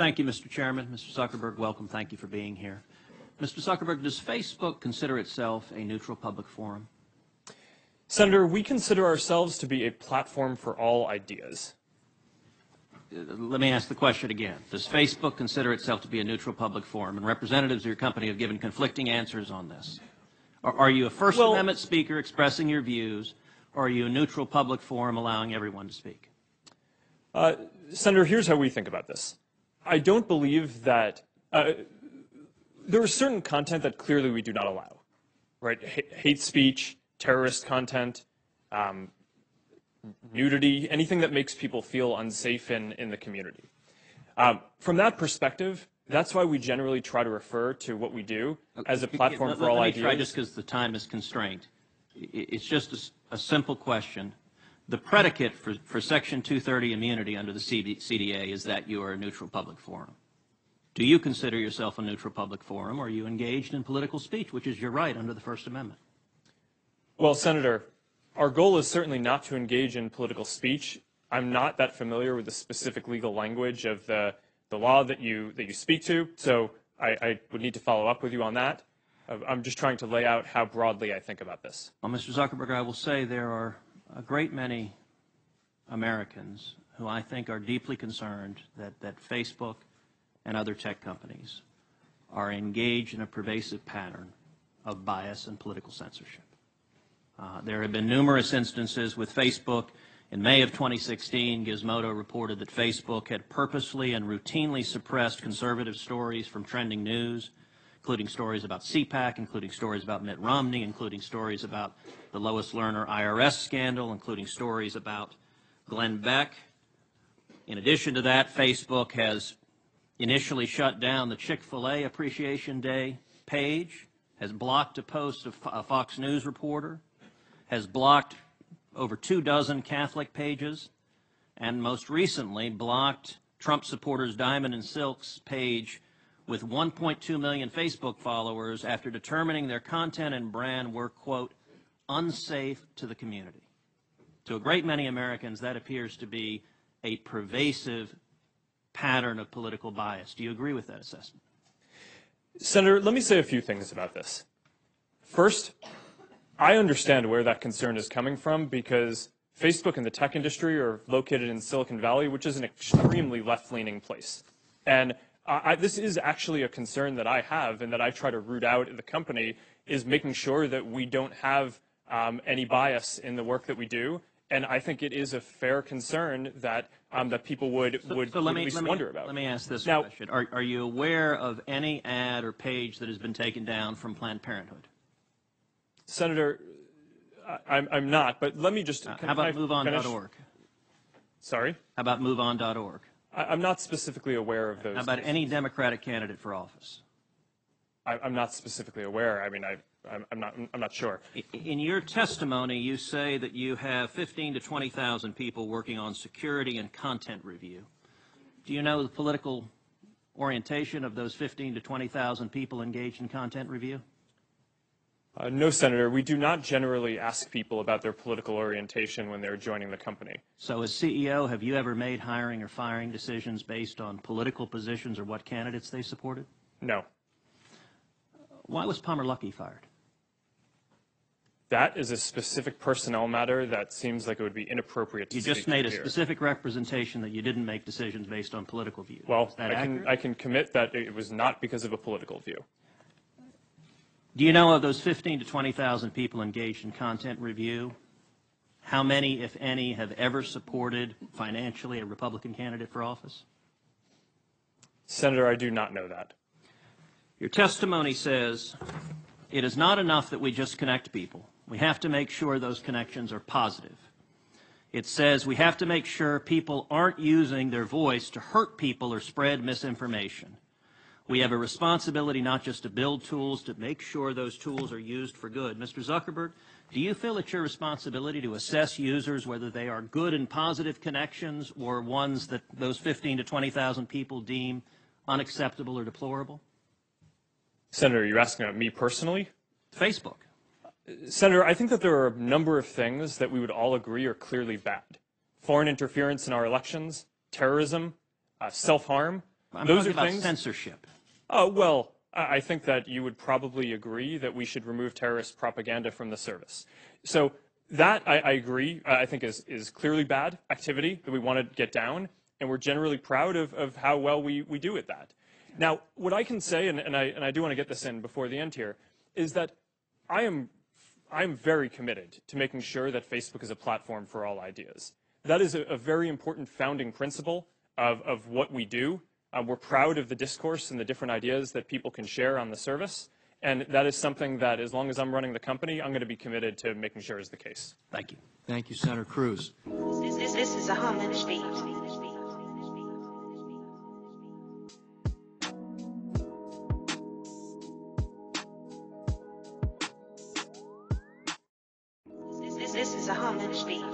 Thank you, Mr. Chairman. Mr. Zuckerberg, welcome. Thank you for being here. Mr. Zuckerberg, does Facebook consider itself a neutral public forum? Senator, we consider ourselves to be a platform for all ideas. Let me ask the question again. Does Facebook consider itself to be a neutral public forum? And representatives of your company have given conflicting answers on this. Are you a First Amendment speaker expressing your views, or are you a neutral public forum allowing everyone to speak? Senator, here's how we think about this. I don't believe that there is certain content that clearly we do not allow, right? Hate speech, terrorist content, nudity, anything that makes people feel unsafe in the community. From that perspective, that's why we generally try to refer to what we do as a platform for all ideas. Let me try, just because the time is constrained. It's just a simple question. The predicate for Section 230 immunity under the CDA is that you are a neutral public forum. Do you consider yourself a neutral public forum, or are you engaged in political speech, which is your right under the First Amendment? Well, Senator, our goal is certainly not to engage in political speech. I'm not that familiar with the specific legal language of the law that you speak to, so I would need to follow up with you on that. I'm just trying to lay out how broadly I think about this. Well, Mr. Zuckerberg, I will say there are a great many Americans who I think are deeply concerned that Facebook and other tech companies are engaged in a pervasive pattern of bias and political censorship. There have been numerous instances with Facebook. In May of 2016, Gizmodo reported that Facebook had purposely and routinely suppressed conservative stories from trending news, including stories about CPAC, including stories about Mitt Romney, including stories about the Lois Lerner IRS scandal, including stories about Glenn Beck. In addition to that, Facebook has initially shut down the Chick-fil-A Appreciation Day page, has blocked a post of a Fox News reporter, has blocked over 24 Catholic pages, and most recently blocked Trump supporters Diamond and Silk's page with 1.2 million Facebook followers after determining their content and brand were, quote, unsafe to the community. To a great many Americans, that appears to be a pervasive pattern of political bias. Do you agree with that assessment? Senator, let me say a few things about this. First, I understand where that concern is coming from because Facebook and the tech industry are located in Silicon Valley, which is an extremely left-leaning place. And this is actually a concern that I have and that I try to root out at the company, is making sure that we don't have any bias in the work that we do. And I think it is a fair concern that that people would at least wonder about. Let me ask this question. Are you aware of any ad or page that has been taken down from Planned Parenthood? Senator, I'm not, but let me just... How about MoveOn.org? Sorry? How about MoveOn.org? I'm not specifically aware of those. How about any Democratic candidate for office? I'm not specifically aware. I mean, I'm not sure. In your testimony, you say that you have 15,000 to 20,000 people working on security and content review. Do you know the political orientation of those 15,000 to 20,000 people engaged in content review? No, Senator. We do not generally ask people about their political orientation when they're joining the company. So as CEO, have you ever made hiring or firing decisions based on political positions or what candidates they supported? No. Why was Palmer Luckey fired? That is a specific personnel matter that seems like it would be inappropriate to speak You just made a here. specific representation that you didn't make decisions based on political views. Well, Is that accurate? I can commit that it was not because of a political view. Do you know of those 15,000 to 20,000 people engaged in content review, how many, if any, have ever supported financially a Republican candidate for office? Senator, I do not know that. Your testimony says it is not enough that we just connect people. We have to make sure those connections are positive. It says we have to make sure people aren't using their voice to hurt people or spread misinformation. We have a responsibility not just to build tools, to make sure those tools are used for good. Mr. Zuckerberg, do you feel it's your responsibility to assess users whether they are good and positive connections or ones that those 15,000 to 20,000 people deem unacceptable or deplorable? Senator, you're asking about me personally? Facebook. Senator, I think that there are a number of things that we would all agree are clearly bad. Foreign interference in our elections, terrorism, self-harm. I'm Those talking are about things. censorship. Oh, well, I think that you would probably agree that we should remove terrorist propaganda from the service. So that, I agree, I think is clearly bad activity that we want to get down, and we're generally proud of how well we do at that. Now, what I can say, and I do want to get this in before the end here, is that I'm very committed to making sure that Facebook is a platform for all ideas. That is a very important founding principle of what we do. We're proud of the discourse and the different ideas that people can share on the service. And that is something that, as long as I'm running the company, I'm going to be committed to making sure is the case. Thank you. Thank you, Senator Cruz. This is a homage beat. This is a homage beat.